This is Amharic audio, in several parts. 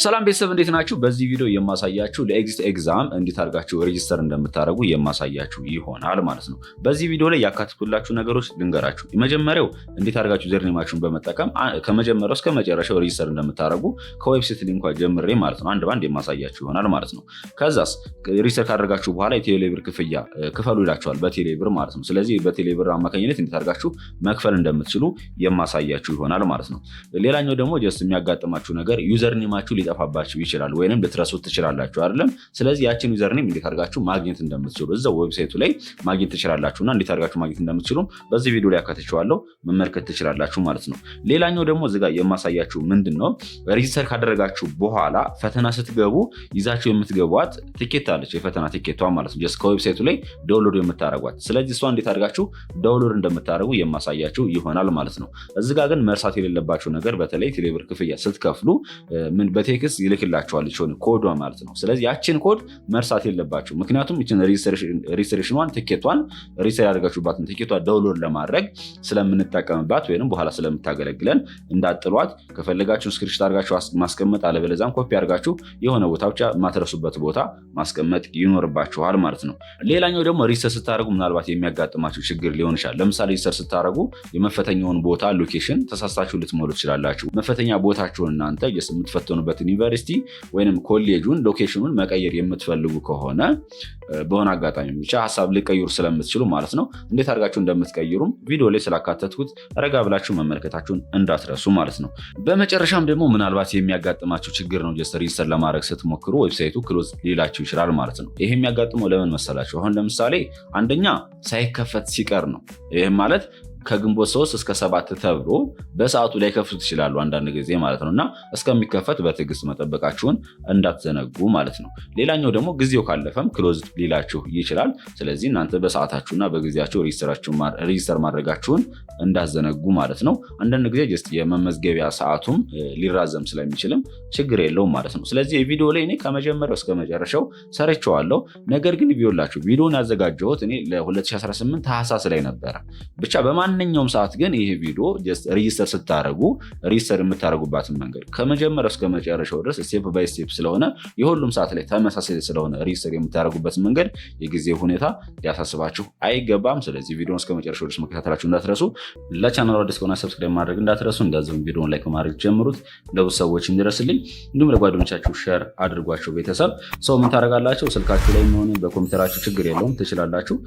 ሰላም ቤተሰብ እንዴት ናችሁ? በዚህ ቪዲዮ የማሳያችሁ ለኤግዚት ኤግዛም እንዴት አድርጋችሁ ሬጂስተር እንደምታደርጉ የማሳያችሁ ይሆናል ማለት ነው። በዚህ ቪዲዮ ላይ ያካተትኩላችሁ ነገሮች ልንገራችሁ። የመጀመሪያው እንዴት አድርጋችሁ ዩዘርኔማችሁን በመጠቀም ከመጀመሪያው እስከ መጨረሻው ሬጂስተር እንደምታደርጉ ከዌብሳይት ሊንኳ ጀምሬ ማለት ነው አንድ ባንድ የማሳያችሁ ይሆናል ማለት ነው። ከዛስ ሬጂስተር ካደረጋችሁ በኋላ የቴሌብር ክፍያ ክፈሉ ይላችኋል በቴሌብር ማለት ነው። ስለዚህ በቴሌብር አማካኝነት እንዴት አድርጋችሁ መክፈል እንደምትችሉ የማሳያችሁ ይሆናል ማለት ነው። ሌላኛው ደግሞ ጀስት የሚያጋጥማችሁ ነገር ዩዘርኔማችሁ ሊጠፋባችሁ ይችላል ወይንም ልትረሱት ትችላላችሁ አይደለም። ስለዚህ ያችን ዩዘርኔም እንዴት አድርጋችሁ ማግኘት እንደምትችሉ እዛው ዌብሳይቱ ላይ ማግኘት ትችላላችሁና እንዴት አድርጋችሁ ማግኘት እንደምትችሉ በዚህ ቪዲዮ ላይ አካትቼዋለሁ መመልከት ትችላላችሁ ማለት ነው። ሌላኛው ደግሞ እዚህ ጋር የማሳያችሁ ምንድነው ሬጂስተር ካደረጋችሁ በኋላ ፈተና ስትገቡ ይዛችሁ የምትገቧት ቲኬት አለች፣ የፈተና ቲኬቷ ማለት ነው። ጀስት ከዌብሳይቱ ላይ ዳውንሎድ የምታደርጓት። ስለዚህ እሷ እንዴት አድርጋችሁ ዳውንሎድ እንደምታደርጉ የማሳያችሁ ይሆናል ማለት ነው። እዚህ ጋር ግን መርሳት የሌለባችሁ ነገር በተለይ ቴሌብር ክፍያ ስትከፍሉ በቴክስት ይልክላችኋል ሆነ ኮዷ ማለት ነው። ስለዚህ ያችን ኮድ መርሳት የለባችሁ። ምክንያቱም እቺን ሬጂስትሬሽኗን ቲኬቷን ሬጂስተር ያደርጋችሁባትን ቲኬቷ ዳውንሎድ ለማድረግ ስለምንጠቀምባት ወይንም በኋላ ስለምታገለግለን እንዳጥሏት ከፈለጋችሁ ስክሪንሾት አድርጋችሁ ማስቀመጥ አለበለዚያም ኮፒ አድርጋችሁ የሆነ ቦታ ብቻ ማትረሱበት ቦታ ማስቀመጥ ይኖርባችኋል ማለት ነው። ሌላኛው ደግሞ ሬጂስተር ስታደርጉ ምናልባት የሚያጋጥማችሁ ችግር ሊሆን ይችላል። ለምሳሌ ሬጂስተር ስታደርጉ የመፈተኛውን ቦታ ሎኬሽን ተሳስታችሁ ልትሞሉ ትችላላችሁ። መፈተኛ ቦታችሁን እናንተ የምትፈተኑበት ዩኒቨርሲቲ ወይንም ኮሌጁን ሎኬሽኑን መቀየር የምትፈልጉ ከሆነ በሆነ አጋጣሚ ብቻ ሐሳብ ሊቀይሩ ስለምትችሉ ማለት ነው እንዴት አድርጋችሁ እንደምትቀይሩም ቪዲዮ ላይ ስላካተትኩት ረጋ ብላችሁ መመልከታችሁን እንዳትረሱ ማለት ነው። በመጨረሻም ደግሞ ምናልባት የሚያጋጥማችሁ ችግር ነው ጀስት ሬጂስተር ለማድረግ ስትሞክሩ ዌብሳይቱ ክሎዝ ሊላችሁ ይችላል ማለት ነው። ይሄ የሚያጋጥመው ለምን መሰላችሁ? አሁን ለምሳሌ አንደኛ ሳይከፈት ሲቀር ነው። ይሄም ማለት ከግንቦት 3 እስከ 7 ተብሎ በሰዓቱ ላይ ከፍቱት ይችላሉ አንዳንድ ጊዜ ማለት ነውና እስከሚከፈት በትዕግስት መጠበቃችሁን እንዳትዘነጉ ማለት ነው። ሌላኛው ደግሞ ጊዜው ካለፈም ክሎዝ ሊላችሁ ይችላል። ስለዚህ እናንተ በሰዓታችሁና በጊዜያችሁ ሬጂስተር ማድረጋችሁን እንዳትዘነጉ ማለት ነው። አንዳንድ ጊዜ ጀስት የመመዝገቢያ ሰዓቱም ሊራዘም ስለሚችልም ችግር የለውም ማለት ነው። ስለዚህ የቪዲዮ ላይ እኔ ከመጀመሪያው እስከ መጨረሻው ሰርቼዋለሁ። ነገር ግን ቪዲዮን ያዘጋጀሁት እኔ ለ2018 ታህሳስ ላይ ነበረ። ብቻ ማንኛውም ሰዓት ግን ይሄ ቪዲዮ ጀስት ሬጂስተር ስታደርጉ ሬጂስተር የምታደርጉባትን መንገድ ከመጀመሪያው እስከ መጨረሻው ድረስ ስቴፕ ባይ ስቴፕ ስለሆነ የሁሉም ሰዓት ላይ ተመሳሳይ ስለሆነ ሬጂስተር የምታደርጉበትን መንገድ የጊዜ ሁኔታ ሊያሳስባችሁ አይገባም። ስለዚህ ቪዲዮን እስከ መጨረሻው ድረስ መከታተላችሁ እንዳትረሱ። ለቻናሉ አዲስ ከሆነ ሰብስክራይብ ማድረግ እንዳትረሱ። እንደዚሁም ቪዲዮን ላይክ ማድረግ ጀምሩት ለብዙ ሰዎች እንዲደርስልኝ። እንዲሁም ለጓደኞቻችሁ ሼር አድርጓቸው። ቤተሰብ ሰው ምን ታደርጋላችሁ? ስልካችሁ ላይ ሆነ በኮምፒውተራችሁ ችግር የለውም ትችላላችሁ።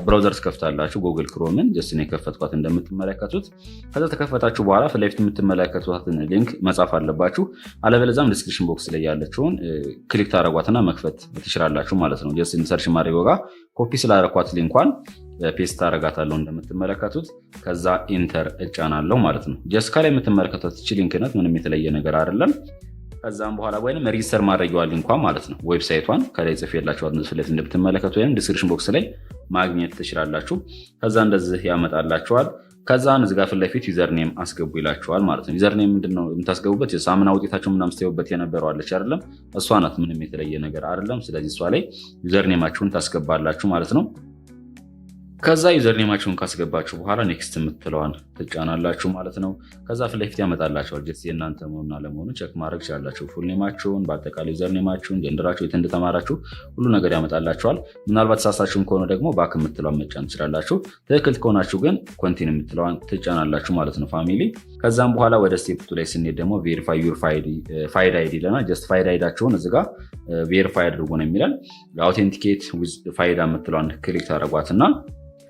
ብራውዘር ትከፍታላችሁ ጉግል ክሮምን ጀስት ነው ከፈትኩት እንደምትመለከቱት። ከዛ ተከፈታችሁ በኋላ ፍለፊት የምትመለከቱትን ሊንክ መጻፍ አለባችሁ። አለበለዚያም ዲስክሪፕሽን ቦክስ ላይ ያለችውን ክሊክ ታደርጓትና መክፈት ትችላላችሁ ማለት ነው። ጀስት ኢንሰርች ማድረግ ጋር ኮፒ ስላደረኳት ሊንኳን ፔስት አደርጋታለሁ እንደምትመለከቱት። ከዛ ኢንተር እጫናለሁ ማለት ነው። ጀስት ከላይ የምትመለከቱት እቺ ሊንክ ናት። ምንም የተለየ ነገር አይደለም። ከዛም በኋላ ወይንም ሬጂስተር ማድረጊያዋ ሊንኳን ማለት ነው ዌብሳይቷን ከላይ ጽፌላችኋት ፍለፊት እንደምትመለከቱት ወይንም ዲስክሪፕሽን ቦክስ ላይ ማግኘት ትችላላችሁ። ከዛ እንደዚህ ያመጣላችኋል። ከዛ እዚህ ጋር ፍለፊት ዩዘርኔም አስገቡ ይላችኋል ማለት ነው። ዩዘርኔም ምንድነው የምታስገቡበት? የሳምና ውጤታችሁን ምናምን ስትገቡበት የነበረው አለች አይደለም? እሷ ናት። ምንም የተለየ ነገር አይደለም። ስለዚህ እሷ ላይ ዩዘርኔማችሁን ታስገባላችሁ ማለት ነው። ከዛ ዩዘርኔማችሁን ካስገባችሁ በኋላ ኔክስት የምትለዋን ትጫናላችሁ ማለት ነው። ከዛ ፍለፊት ያመጣላችኋል። ጀስት የእናንተ መሆኑን አለመሆኑ ቼክ ማድረግ ትችላላችሁ። ፉል ኔማችሁን፣ በአጠቃላይ ዩዘርኔማችሁን፣ ጀንደራችሁ፣ የት እንደተማራችሁ ሁሉ ነገር ያመጣላችኋል። ምናልባት ተሳሳችሁም ከሆነ ደግሞ ባክ የምትለዋን መጫን ትችላላችሁ። ትክክል ከሆናችሁ ግን ኮንቲኒ የምትለዋን ትጫናላችሁ ማለት ነው ፋሚሊ። ከዛም በኋላ ወደ ስቴፕ 2 ላይ ስንሄድ ደግሞ ቬሪፋይ ዩር ፋይድ አይዲ ይለናል። ጀስት ፋይድ አይዳችሁን እዚህ ጋር ቬሪፋይ አድርጉ ነው የሚለን። አውቴንቲኬት ዊዝ ፋይዳ የምትለዋን ክሊክ ታደርጓትና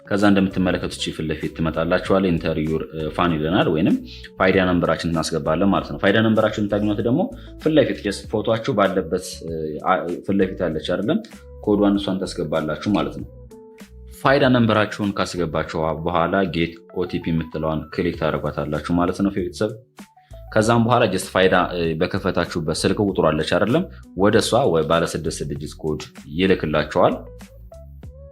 ከዛ እንደምትመለከቱት ፊት ለፊት ትመጣላችኋል። ኢንተርዩር ፋን ይለናል ወይንም ፋይዳ ነምበራችን እናስገባለን ማለት ነው። ፋይዳ ነምበራችን ታገኙት ደግሞ ፊት ለፊት ጀስት ፎቶአችሁ ባለበት ፊት ለፊት ያለች አይደለም ኮዷን እሷን ታስገባላችሁ ማለት ነው። ፋይዳ ነምበራችሁን ካስገባችሁ በኋላ ጌት ኦቲፒ የምትለዋን ክሊክ ታደርጓታላችሁ ማለት ነው ቤተሰብ። ከዛም በኋላ ጀስት ፋይዳ በከፈታችሁበት ስልክ ቁጥሩ አለች አይደለም ወደ እሷ ባለ 6 ዲጂት ኮድ ይልክላችኋል።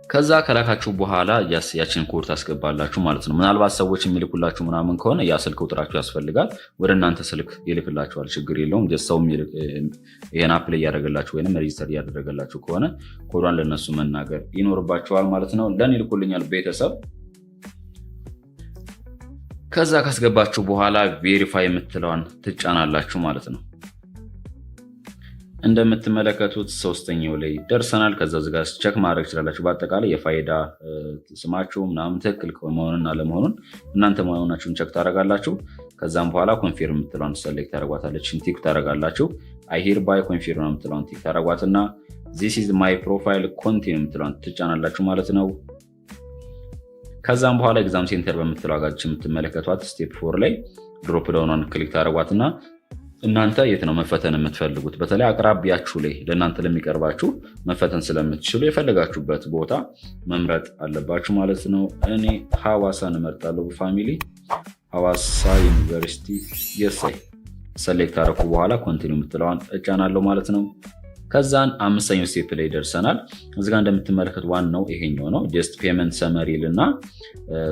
ከዛ ከላካችሁ በኋላ ያችን ኮድ ታስገባላችሁ ማለት ነው። ምናልባት ሰዎች የሚልኩላችሁ ምናምን ከሆነ ያ ስልክ ቁጥራችሁ ያስፈልጋል። ወደ እናንተ ስልክ ይልክላችኋል፣ ችግር የለውም። ሰው ይሄን አፕ ላይ እያደረገላችሁ ወይንም ሬጂስተር እያደረገላችሁ ከሆነ ኮዷን ለነሱ መናገር ይኖርባችኋል ማለት ነው። ለኔ ይልኩልኛል ቤተሰብ። ከዛ ካስገባችሁ በኋላ ቬሪፋይ የምትለዋን ትጫናላችሁ ማለት ነው። እንደምትመለከቱት ሶስተኛው ላይ ደርሰናል። ከዛ ዝጋ ቸክ ማድረግ ትችላላችሁ። በአጠቃላይ የፋይዳ ስማችሁ ምናምን ትክክል መሆኑን አለመሆኑን እናንተ መሆናችሁን ቸክ ታደርጋላችሁ። ከዛም በኋላ ኮንፊርም የምትለውን ሰሌክት ታደርጓታለች፣ ቲክ ታደርጋላችሁ። አይ ሄር ባይ ኮንፊርም የምትለውን ቲክ ታደርጓትና ዚስ ኢዝ ማይ ፕሮፋይል ኮንቲኒ የምትለውን ትጫናላችሁ ማለት ነው። ከዛም በኋላ ኤግዛም ሴንተር በምትለው አጋች የምትመለከቷት ስቴፕ 4 ላይ ድሮፕ ዳውኗን ክሊክ ታደርጓትና እናንተ የት ነው መፈተን የምትፈልጉት? በተለይ አቅራቢያችሁ ላይ ለእናንተ ለሚቀርባችሁ መፈተን ስለምትችሉ የፈለጋችሁበት ቦታ መምረጥ አለባችሁ ማለት ነው። እኔ ሐዋሳን እመርጣለሁ። ፋሚሊ ሐዋሳ ዩኒቨርሲቲ የሳይ ሰሌክት አደረኩ በኋላ ኮንቲኒው የምትለዋን እጫናለሁ ማለት ነው። ከዛን አምስተኛው ስቴፕ ላይ ደርሰናል። እዚጋ እንደምትመለከት ዋናው ይሄኛው ነው። ጀስት ፔመንት ሰመሪ ልና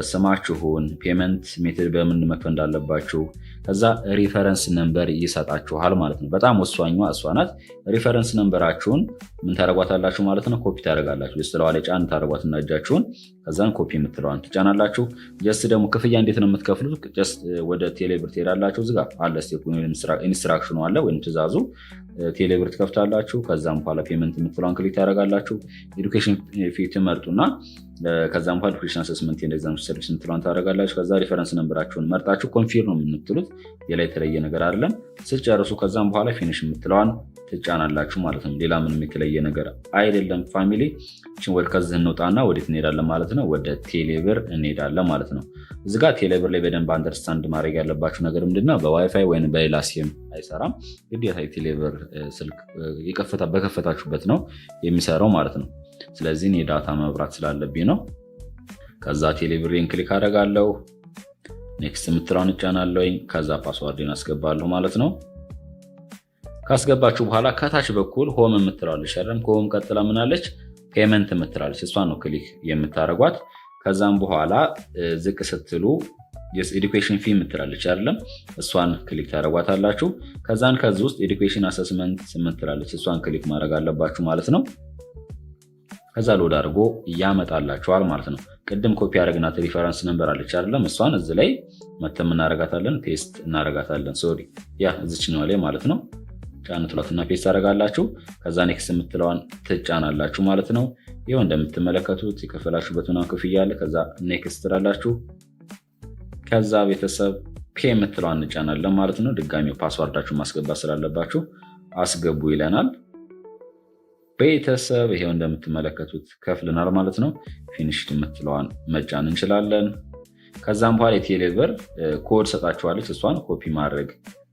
ስማችሁን፣ ፔመንት ሜትድ በምን መክፈል እንዳለባችሁ፣ ከዛ ሪፈረንስ ነምበር ይሰጣችኋል ማለት ነው። በጣም ወሳኟ እሷ ናት። ሪፈረንስ ነምበራችሁን ምን ታደርጓታላችሁ ማለት ነው? ኮፒ ታደርጋላችሁ። ጀስት ለዋለ ጫን ታደርጓትና እጃችሁን ከዛን ኮፒ የምትለዋን ትጫናላችሁ። ጀስት ደግሞ ክፍያ እንዴት ነው የምትከፍሉት? ጀስት ወደ ቴሌብር ትሄዳላችሁ። እዚጋ አለ ስቴፕ ኢንስትራክሽኑ አለ ወይም ትእዛዙ። ቴሌብር ትከፍታላችሁ። ከዛም በኋላ ፔመንት የምትለዋን ክሊክ ታደርጋላችሁ። ኤዱኬሽን ፊ ትመርጡና ከዛም በኋላ ኤዱኬሽን አሰስመንት ኤንድ ኤግዛም ሰርቪስ የምትለዋን ታደርጋላችሁ። ከዛ ሪፈረንስ ነምበራችሁን መርጣችሁ ኮንፊርም ነው የምትሉት። ሌላ የተለየ ነገር አይደለም። ስትጨርሱ ከዛም በኋላ ፊኒሽ የምትለዋን ትጫናላችሁ ማለት ነው። ሌላ ምንም የተለየ ነገር አይደለም። ፋሚሊ ከዚህ እንውጣና ወዴት እንሄዳለን ማለት ነው? ወደ ቴሌብር እንሄዳለን ማለት ነው። እዚጋ ቴሌብር ላይ በደንብ አንደርስታንድ ማድረግ ያለባችሁ ነገር ምንድነው? በዋይፋይ ወይም በሌላ ሲም አይሰራም። ግዴታ የቴሌብር ስልክ በከፈታችሁበት ነው የሚሰራው ማለት ነው። ስለዚህ የዳታ መብራት ስላለብኝ ነው። ከዛ ቴሌብሬን ክሊክ አደርጋለሁ። ኔክስት የምትለውን እጫናለሁ። ከዛ ፓስዋርድን አስገባለሁ ማለት ነው። ካስገባችሁ በኋላ ከታች በኩል ሆም የምትላለች አይደል? ከሆም ቀጥላ ምናለች? ፔመንት የምትላለች። እሷን ነው ክሊክ የምታደርጓት። ከዛም በኋላ ዝቅ ስትሉ ኤዱኬሽን ፊ የምትላለች አይደለም? እሷን ክሊክ ታደርጓታላችሁ። ከዛን ከዚህ ውስጥ ኤዱኬሽን አሰስመንት የምትላለች እሷን ክሊክ ማድረግ አለባችሁ ማለት ነው። ከዛ ሎድ አድርጎ ያመጣላችኋል ማለት ነው። ቅድም ኮፒ ያደረግናት ሪፈረንስ ነምበር አለች አይደለም? እሷን እዚህ ላይ መተም እናረጋታለን፣ ፔስት እናረጋታለን። ሶሪ ያ እዚችኛው ላይ ማለት ነው። ጫን ትሏትና ፔስት ታደርጋላችሁ። ከዛ ኔክስት የምትለዋን ትጫናላችሁ ማለት ነው። ይኸው እንደምትመለከቱት የከፈላችሁበት ምናምን ክፍያ አለ። ከዛ ኔክስት ትላላችሁ። ከዛ ቤተሰብ ፔ የምትለዋን እንጫናለን ማለት ነው። ድጋሚ ፓስዋርዳችሁ ማስገባት ስላለባችሁ አስገቡ ይለናል። ቤተሰብ ይሄው እንደምትመለከቱት ከፍልናል ማለት ነው። ፊኒሽድ የምትለዋን መጫን እንችላለን። ከዛም በኋላ የቴሌብር ኮድ ሰጣችኋለች። እሷን ኮፒ ማድረግ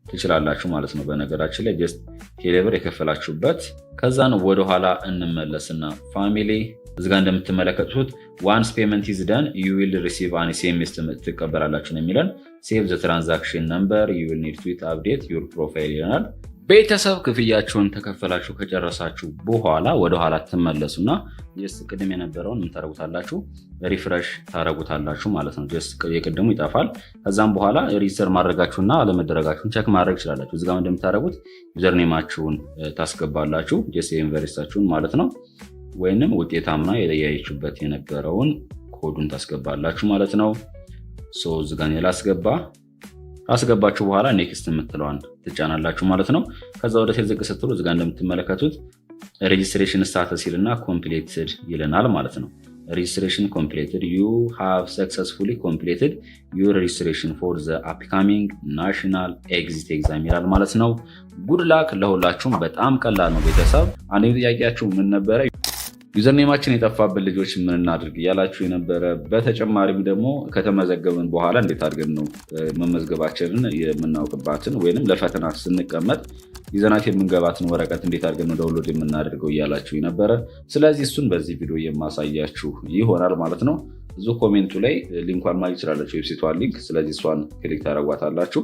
ትችላላችሁ ማለት ነው። በነገራችን ላይ ጀስት ቴሌብር የከፈላችሁበት። ከዛን ወደኋላ እንመለስና ፋሚሊ እዚጋ እንደምትመለከቱት ዋንስ ፔመንት ኢዝ ደን ዩ ዊል ሪሲቭ አን ኤስኤምኤስ ትቀበላላችሁ ነው የሚለን። ሴቭ ዘ ትራንዛክሽን ነምበር ዩ ዊል ኒድ ቱ አፕዴት ዩር ፕሮፋይል ይለናል። ቤተሰብ ክፍያችሁን ተከፈላችሁ ከጨረሳችሁ በኋላ ወደኋላ ትመለሱና ጀስት ቅድም የነበረውን ምን ታረጉታላችሁ? ሪፍሬሽ ታረጉታላችሁ ማለት ነው። ጀስት የቅድሙ ይጠፋል። ከዛም በኋላ ሬጂስተር ማድረጋችሁና አለመደረጋችሁን ቸክ ማድረግ ይችላላችሁ። እዚጋ እንደምታደርጉት ዩዘርኔማችሁን ታስገባላችሁ፣ ጀስት የዩኒቨርሲቲያችሁን ማለት ነው። ወይንም ውጤታማ የለያያችሁበት የነበረውን ኮዱን ታስገባላችሁ ማለት ነው። እዚጋ ላስገባ ካስገባችሁ በኋላ ኔክስት የምትለዋን ትጫናላችሁ ማለት ነው። ከዛ ወደ ሴል ዝቅ ስትሉ እዚጋ እንደምትመለከቱት ሬጂስትሬሽን ስታተስ ይልና ኮምፕሌትድ ይለናል ማለት ነው። ሬጂስትሬሽን ኮምፕሌትድ ዩ ሃቭ ሰክሰስፉሊ ኮምፕሌትድ ዩር ሬጂስትሬሽን ፎር ዘ አፕካሚንግ ናሽናል ኤግዚት ኤግዛም ይላል ማለት ነው። ጉድ ላክ ለሁላችሁም። በጣም ቀላል ነው ቤተሰብ። አንድ ጥያቄያችሁ ምን ነበረ? ዩዘርኔማችን የጠፋብን ልጆች ምን እናድርግ እያላችሁ የነበረ። በተጨማሪም ደግሞ ከተመዘገብን በኋላ እንዴት አድርገን ነው መመዝገባችንን የምናውቅባትን ወይም ለፈተና ስንቀመጥ ይዘናት የምንገባትን ወረቀት እንዴት አድርገን ነው ዳውንሎድ የምናደርገው እያላችሁ ነበረ። ስለዚህ እሱን በዚህ ቪዲዮ የማሳያችሁ ይሆናል ማለት ነው። ብዙ ኮሜንቱ ላይ ሊንኳን ማግኘት ይችላላችሁ፣ ዌብሳይቷን ሊንክ። ስለዚህ እሷን ክሊክ ታደርጓታላችሁ።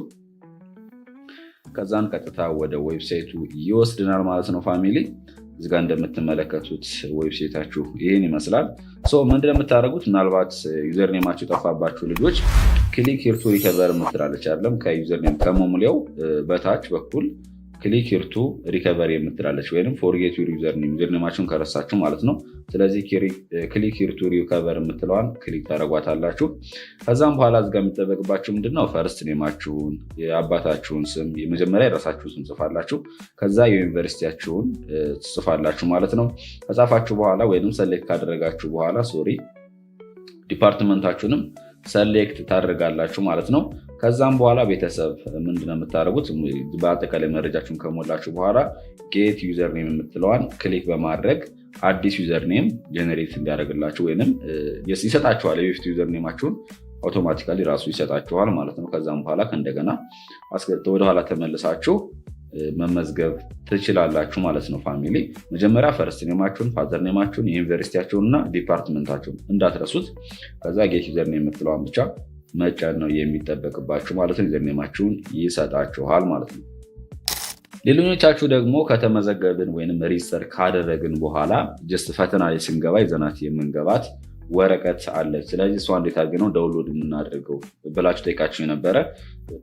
ከዛን ቀጥታ ወደ ዌብሳይቱ ይወስድናል ማለት ነው ፋሚሊ። እዚጋ እንደምትመለከቱት ዌብሳይታችሁ ይህን ይመስላል። ምንድን ነው የምታደርጉት? ምናልባት ዩዘርኔማችሁ የጠፋባችሁ ልጆች ክሊክ ሂር ቱ ሪከቨር የምትላለች አይደለም? ከዩዘርኔም ከመሙሊያው በታች በኩል ክሊክ ሂር ቱ ሪከቨሪ የምትላለች ወይም ፎርጌት ዩር ዩዘርኔማችሁን ከረሳችሁ ማለት ነው። ስለዚህ ክሊክ ሂር ቱ ሪከቨር የምትለዋን ክሊክ ታደረጓታላችሁ። ከዛም በኋላ እዚጋ የሚጠበቅባችሁ ምንድነው ፈርስት ኔማችሁን፣ የአባታችሁን ስም፣ የመጀመሪያ የራሳችሁ ስም ጽፋላችሁ። ከዛ የዩኒቨርሲቲያችሁን ትጽፋላችሁ ማለት ነው። ከጻፋችሁ በኋላ ወይም ሰሌክት ካደረጋችሁ በኋላ ዲፓርትመንታችሁንም ሰሌክት ታደርጋላችሁ ማለት ነው። ከዛም በኋላ ቤተሰብ ምንድነው የምታደርጉት? በአጠቃላይ መረጃችሁን ከሞላችሁ በኋላ ጌት ዩዘርኔም የምትለዋን ክሊክ በማድረግ አዲስ ዩዘርኔም ጀነሬት እንዲያደርግላችሁ ወይም ይሰጣችኋል። የበፊት ዩዘርኔማችሁን አውቶማቲካሊ ራሱ ይሰጣችኋል ማለት ነው። ከዛም በኋላ ከእንደገና ወደኋላ ተመልሳችሁ መመዝገብ ትችላላችሁ ማለት ነው። ፋሚሊ መጀመሪያ ፈርስት ኔማችሁን፣ ፋዘር ኔማችሁን፣ የዩኒቨርሲቲያችሁን እና ዲፓርትመንታችሁን እንዳትረሱት። ከዛ ጌት ዩዘርኔም የምትለዋን ብቻ መጫን ነው የሚጠበቅባችሁ ማለት ነው። ዩዘርኔማችሁን ይሰጣችኋል ማለት ነው። ሌሎቻችሁ ደግሞ ከተመዘገብን ወይም ሬጅስተር ካደረግን በኋላ ጀስት ፈተና ላይ ስንገባ ይዘናት የምንገባት ወረቀት አለች። ስለዚህ እሷ እንዴት አድርገን ነው ዳውንሎድ የምናደርገው ብላችሁ ጠይቃችሁ የነበረ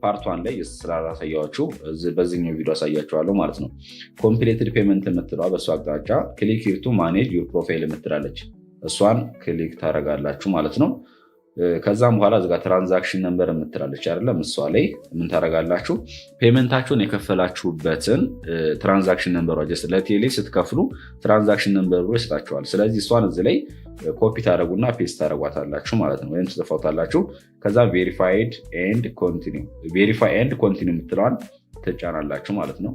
ፓርቷን ላይ ስላላሳያችሁ በዚህኛው ቪዲዮ አሳያችኋለሁ ማለት ነው። ኮምፕሌትድ ፔመንት የምትለዋ በእሷ አቅጣጫ ክሊክ ሂር ቱ ማኔጅ ዩር ፕሮፋይል የምትላለች እሷን ክሊክ ታደርጋላችሁ ማለት ነው። ከዛም በኋላ እዚጋ ትራንዛክሽን ነምበር የምትላለች አይደለም፣ እሷ ላይ ምን ታደርጋላችሁ? ፔመንታችሁን የከፈላችሁበትን ትራንዛክሽን ነምበሯ ጀስት ለቴሌ ስትከፍሉ ትራንዛክሽን ነምበሩ ይሰጣችኋል። ስለዚህ እሷን እዚህ ላይ ኮፒ ታደረጉና ፔስት ታደረጓታላችሁ ማለት ነው፣ ወይም ትጽፋታላችሁ። ከዛ ቬሪፋይ ኤንድ ኮንቲኒው የምትለዋን ትጫናላችሁ ማለት ነው።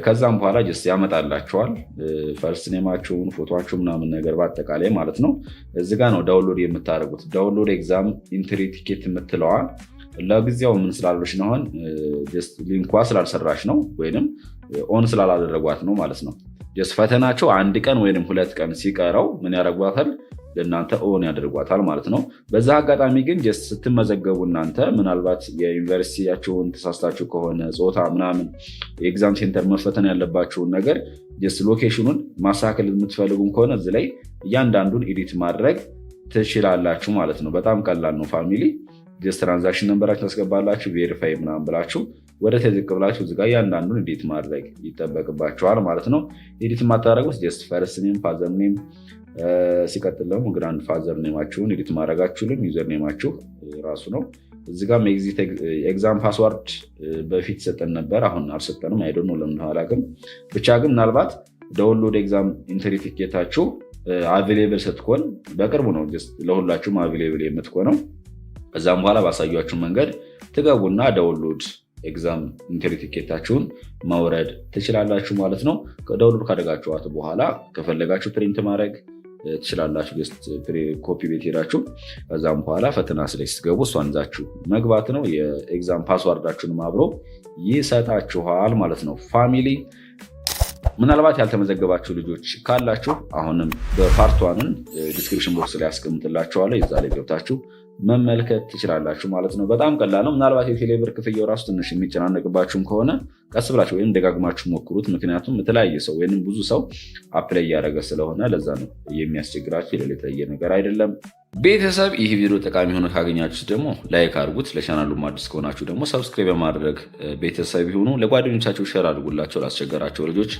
ከዛም በኋላ ጀስት ያመጣላችኋል ፈርስት ኔማችሁን፣ ፎቶችሁ ምናምን ነገር በአጠቃላይ ማለት ነው። እዚህ ጋ ነው ዳውንሎድ የምታደርጉት። ዳውንሎድ ኤግዛም ኢንትሪ ቲኬት የምትለዋ ለጊዜው ምን ስላለች ነው አሁን ሊንኳ ስላልሰራች ነው ወይም ኦን ስላላደረጓት ነው ማለት ነው። ጀስት ፈተናቸው 1 ቀን ወይም 2 ቀን ሲቀረው ምን ያደርጓታል? ለእናንተ ኦን ያደርጓታል ማለት ነው። በዛ አጋጣሚ ግን ጀስት ስትመዘገቡ እናንተ ምናልባት የዩኒቨርሲቲያችሁን ተሳስታችሁ ከሆነ ጾታ ምናምን የኤግዛም ሴንተር መፈተን ያለባችሁን ነገር ጀስት ሎኬሽኑን ማስተካከል የምትፈልጉም ከሆነ እዚህ ላይ እያንዳንዱን ኤዲት ማድረግ ትችላላችሁ ማለት ነው። በጣም ቀላል ነው ፋሚሊ። ጀስት ትራንዛክሽን ነንበራችሁ ታስገባላችሁ፣ ቬሪፋይ ምናምን ብላችሁ ወደ ተዝቅ ብላችሁ እዚጋ እያንዳንዱን ኤዲት ማድረግ ይጠበቅባችኋል ማለት ነው። ኤዲት የማታደረጉት ጀስት ፈርስት ኔም፣ ፋዘር ኔም፣ ሲቀጥል ደግሞ ግራንድ ፋዘር ኔማችሁን ኤዲት ማድረጋችሁልን ዩዘር ኔማችሁ ራሱ ነው። እዚጋም ኤግዛም ፓስዋርድ በፊት ሰጠን ነበር፣ አሁን አልሰጠንም። አይዶን ነው ለምን አላውቅም። ብቻ ግን ምናልባት ዳውንሎድ ኤግዛም ኢንትሪ ቲኬታችሁ አቬሌብል ስትኮን በቅርቡ ነው ለሁላችሁም አቬሌብል የምትኮነው። ከዛም በኋላ ባሳያችሁ መንገድ ትገቡና ዳውንሎድ ኤግዛም ኢንትሪ ቲኬታችሁን ማውረድ ትችላላችሁ ማለት ነው። ዳውንሎድ ካደረጋችኋት በኋላ ከፈለጋችሁ ፕሪንት ማድረግ ትችላላችሁ። ኮፒ ቤት ሄዳችሁ ከዛም በኋላ ፈተና ላይ ስትገቡ እሷን ይዛችሁ መግባት ነው። የኤግዛም ፓስዋርዳችሁንም አብሮ ይሰጣችኋል ማለት ነው። ፋሚሊ ምናልባት ያልተመዘገባችሁ ልጆች ካላችሁ አሁንም በፓርቷንን ዲስክሪፕሽን ቦክስ ላይ ያስቀምጥላችኋለሁ። የዛ ላይ ገብታችሁ መመልከት ትችላላችሁ ማለት ነው። በጣም ቀላል ነው። ምናልባት የቴሌብር ክፍያው ራሱ ትንሽ የሚጨናነቅባችሁም ከሆነ ቀስ ብላችሁ ወይም ደጋግማችሁ ሞክሩት። ምክንያቱም የተለያየ ሰው ወይም ብዙ ሰው አፕላይ እያደረገ ስለሆነ ለዛ ነው የሚያስቸግራችሁ፣ የሌላ የተለየ ነገር አይደለም። ቤተሰብ ይህ ቪዲዮ ጠቃሚ ሆነ ካገኛችሁት ደግሞ ላይክ አድርጉት። ለቻናሉ አዲስ ከሆናችሁ ደግሞ ሰብስክራይብ በማድረግ ቤተሰብ ይሁኑ። ለጓደኞቻችሁ ሼር አድርጉላቸው ላስቸገራቸው ልጆች።